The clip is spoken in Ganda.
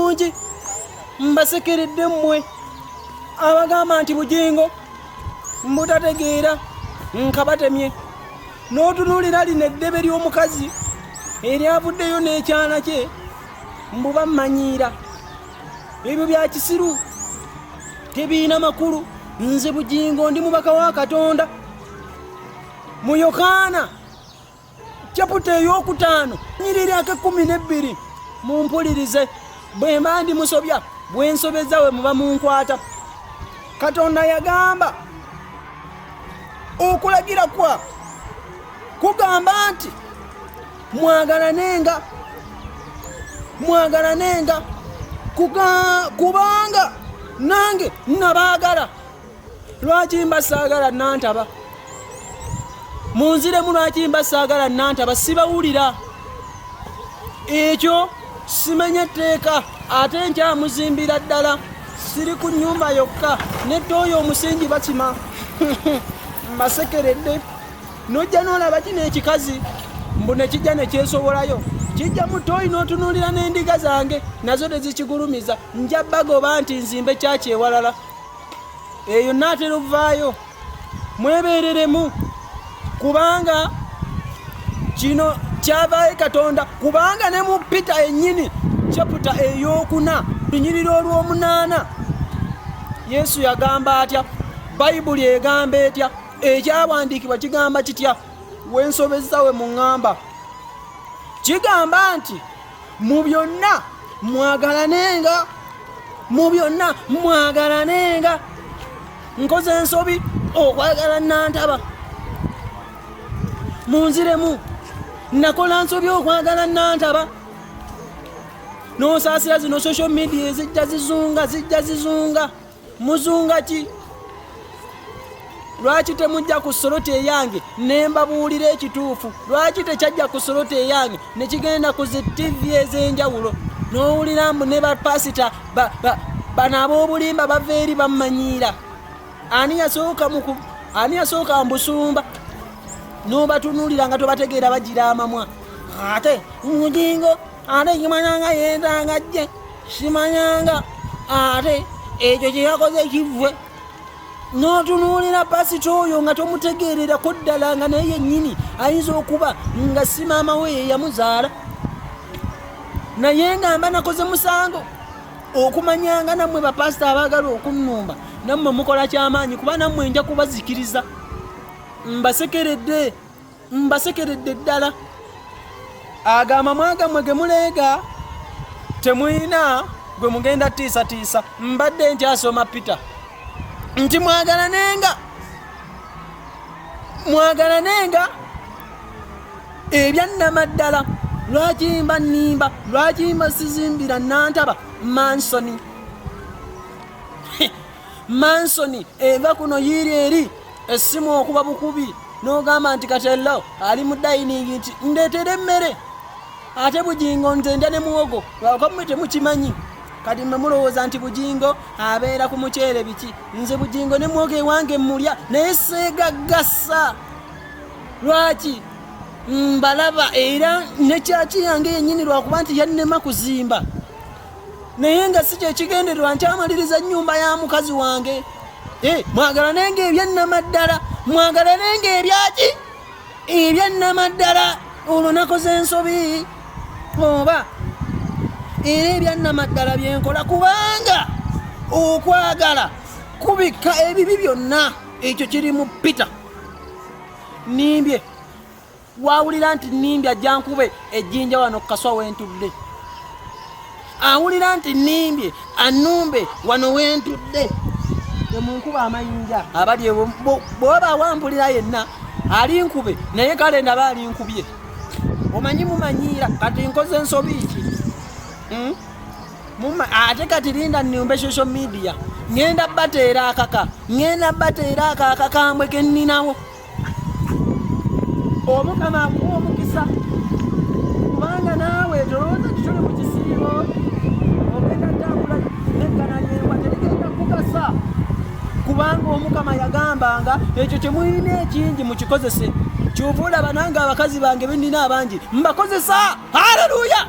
bulungi mbasekeredde mmwe abagamba nti Bugingo mbutategeera nkabatemye n'otunuulira lino eddebe ly'omukazi eryavuddeyo n'ekyana kye mbuba mmanyiira ebyo bya kisiru tebiina makulu. Nze Bugingo ndi mubaka wa Katonda mu Yokaana chaputa ey'okutaano nnyiriri ake-12 mumpulirize bwe mba ndi musobya bwe nsobeza we muba munkwata. Katonda yagamba okulagira kwa kugamba nti mwagalanenga kubanga nange nabaagala. Lwaki mbasaagala Nantaba? Munziremu lwaki mbasaagala Nantaba? Sibawulira ekyo simenya tteeka ate nkyamuzimbira ddala. Siri ku nnyumba yokka nettooyo omusingi bakima. Mbasekeredde nojja n'olaba kino ekikazi mbu ne kijja ne kyesobolayo kijja mu ttooyi n'otunuulira n'endiga zange nazo tezikigulumiza. Nja bagoba nti nzimbe kyaki ewalala eyo naatera ovaayo mwebeereremu kubanga kino kyavaayo Katonda. Kubanga ne mu Peter ennyini chaputa ey'okuna lunyiriri olw'omunaana Yesu yagamba atya? Bayibuli egamba etya? Ekyawandiikibwa kigamba kitya? Wensobezza we muŋŋamba kigamba nti mu byonna mwagalanenga. Nkoze ensobi okwagala Nantaba? Munziremu nakola nsobi okwagala Nantaba? N'osaasira zino social media zijja zizunga. Muzunga ki? Lwaki temujja ku soroti eyange ne mbabuulira ekituufu? Lwaki tekyajja ku soroti eyange ne kigenda ku zi TV ez'enjawulo n'owulira mbu ne bapasita bano ab'obulimba bava eri bammanyiira? Ani yasooka mbusumba n'obatunuulira nga tobategeera bagira amamwa? Ate Bugingo ate kimanyanga yentanga jje simanyanga ate ekyo kye yakoze kivve. N'otunuulira pasita oyo nga tomutegeererako ddala nga naye yennyini ayinza okuba nga si maama we ye yamuzaala. Naye ngamba nakoze musango okumanyanga nammwe bapasita abaagala okunnumba nammwe mukola kyamaanyi kuba nammwe nja kubazikiriza. Mbasekeredde ddala. Agamba mwagammwe ge muleega temuyina gwe mugenda tiisatiisa. Mbadde nkyasoma Peter nti mwagalanenga ebyannamaddala. Lwaki mba nnimba? Lwaki mba sizimbira Nantaba mansoni eva kuno yiri eri essimu okuba bukubi n'ogamba nti Katello ali mu dayiningi nti ndeetere emmere. Ate Bugingo nze ndya ne muwogo lwakamwe temukimanyi. Kati mwe mulowooza nti Bugingo abeera ku muceere biki? Nze Bugingo ne muwogo ewange mulya naye seegaggasa. Lwaki? Mbalaba era ne kyaki yange yennyini lwakuba nti yannema kuzimba naye nga si kyekigendererwa nti amaliriza nnyumba ya mukazi wange. Mwagalanenga ebyannamaddala. Mwagalanenga ebyaki? Ebyannamaddala. Olwo nakoze ensobi oba era ebyannamaddala byenkola kubanga okwagala kubikka ebibi byonna. Ekyo kiri mu Peter. Nimbye wawulira nti nimbye ajja nkube ejjinja wano kaswa wentudde. Awulira nti nimbye annumbe wano wentudde. Temunkuba amayinja abali bw'oba awampulira yenna ali nkube naye kale ndaba ali nkubye. Omanyi mumanyiira kati nkoze ensobi ki? Ate kati linda nnumbe social media ngenda bateera akakambwe ke nninawo. Omukama akuwa omukisa kubanga naawe tolowooza kituli mu kisiibo ogenda ttambula neggana lyewa terigenda kukasa kubanga Omukama yagambanga ekyo kye mulina ekingi mukikozese. Kyova olaba nange abakazi bange bennina abangi mbakozesa. Haleluya!